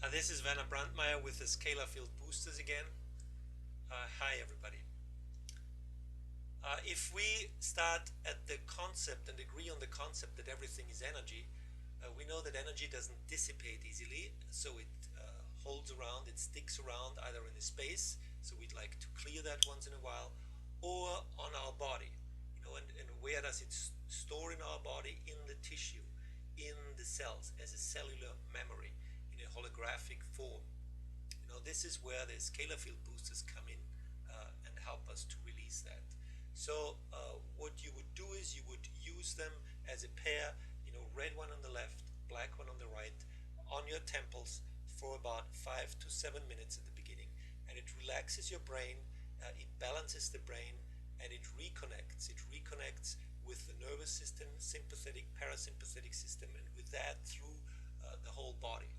This is Werner Brandmeier with the Scalar Field Boosters again. Hi everybody. If we start at the concept and agree on the concept that everything is energy, we know that energy doesn't dissipate easily, so it holds around, it sticks around either in the space, so we'd like to clear that once in a while, or on our body. And where does it store in our body? In the tissue, in the cells, as a cellular memory, in a holographic form. This is where the scalar field boosters come in and help us to release that. So what you would do is you would use them as a pair, red one on the left, black one on the right, on your temples for about 5 to 7 minutes at the beginning. And it relaxes your brain, it balances the brain, and it reconnects. It reconnects with the nervous system, sympathetic, parasympathetic system, and with that through the whole body.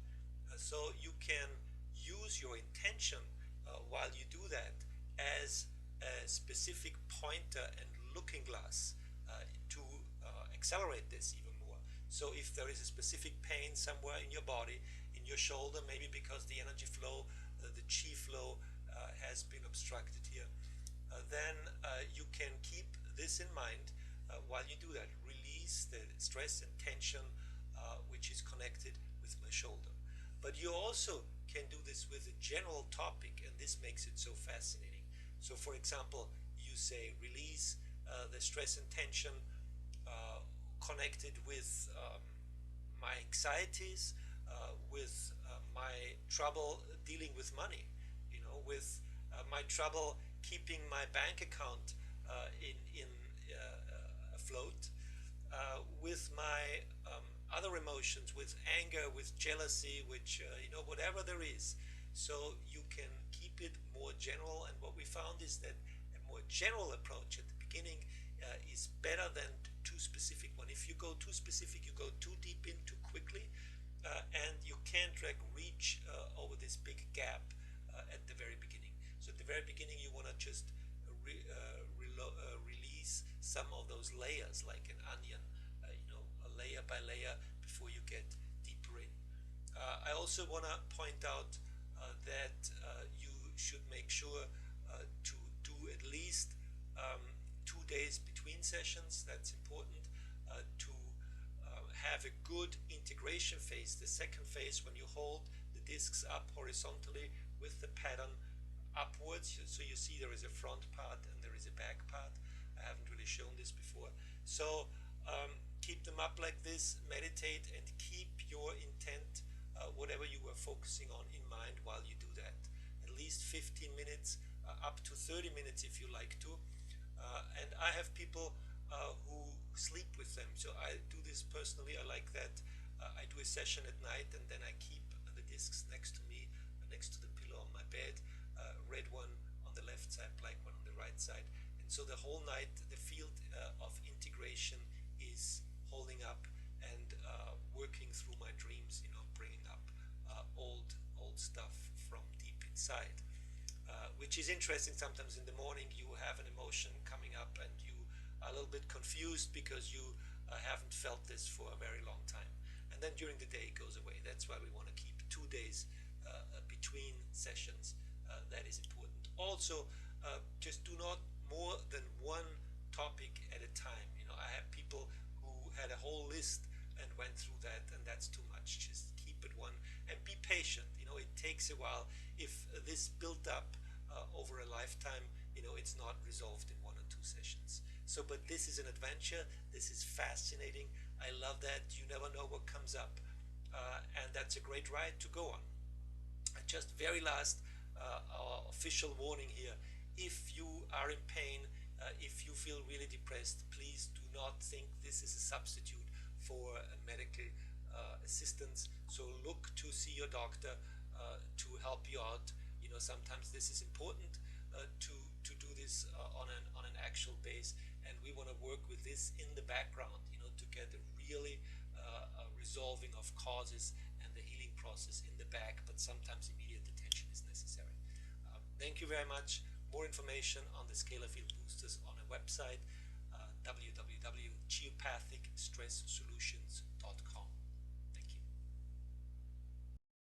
So you can use your intention while you do that as a specific pointer and looking glass to accelerate this even more. So if there is a specific pain somewhere in your body, in your shoulder, maybe because the energy flow, the chi flow has been obstructed here, then you can keep this in mind while you do that. Release the stress and tension which is connected with my shoulder. But you also can do this with a general topic, and this makes it so fascinating. So for example, you say release the stress and tension connected with my anxieties, with my trouble dealing with money, with my trouble keeping my bank account in afloat, with my other emotions, with anger, with jealousy, which whatever there is. So you can keep it more general, and what we found is that a more general approach at the beginning is better than too specific one. If you go too specific, you go too deep in too quickly, and you can't reach over this big gap at the very beginning. So at the very beginning, you want to just release some of those layers, like an onion, layer by layer, before you get deeper in. I also want to point out that you should make sure to do at least 2 days between sessions. That's important to have a good integration phase. The second phase, when you hold the discs up horizontally with the pattern upwards, so you see there is a front part and there is a back part. I haven't really shown this before. So keep them up like this, meditate, and keep your intent, whatever you were focusing on, in mind while you do that. At least 15 minutes, up to 30 minutes if you like to. And I have people who sleep with them. So I do this personally. I like that. I do a session at night, and then I keep the discs next to me, next to the pillow on my bed. Red one on the left side, black one on the right side. And so the whole night, the field of integration is holding up and working through my dreams, bringing up old stuff from deep inside. Which is interesting. Sometimes in the morning you have an emotion coming up and you are a little bit confused because you haven't felt this for a very long time. And then during the day it goes away. That's why we want to keep 2 days between sessions. That is important. Also, just do not more than one topic at a time. I have people who had a whole list and went through that, and that's too much. Just keep it one and be patient. It takes a while. If this built up over a lifetime, it's not resolved in 1 or 2 sessions. So, but this is an adventure. This is fascinating. I love that. You never know what comes up, and that's a great ride to go on. Just very last, our official warning here: if you are in pain, if you feel really depressed, please do not think this is a substitute for medical assistance. So look to see your doctor to help you out. Sometimes this is important to do this on an actual base, and we want to work with this in the background, to get a really resolving of causes and the healing process in the back. But sometimes immediate attention is necessary. Thank you very much. More information on the scalar field boosters on a website, www.geopathicsstresssolutions.com.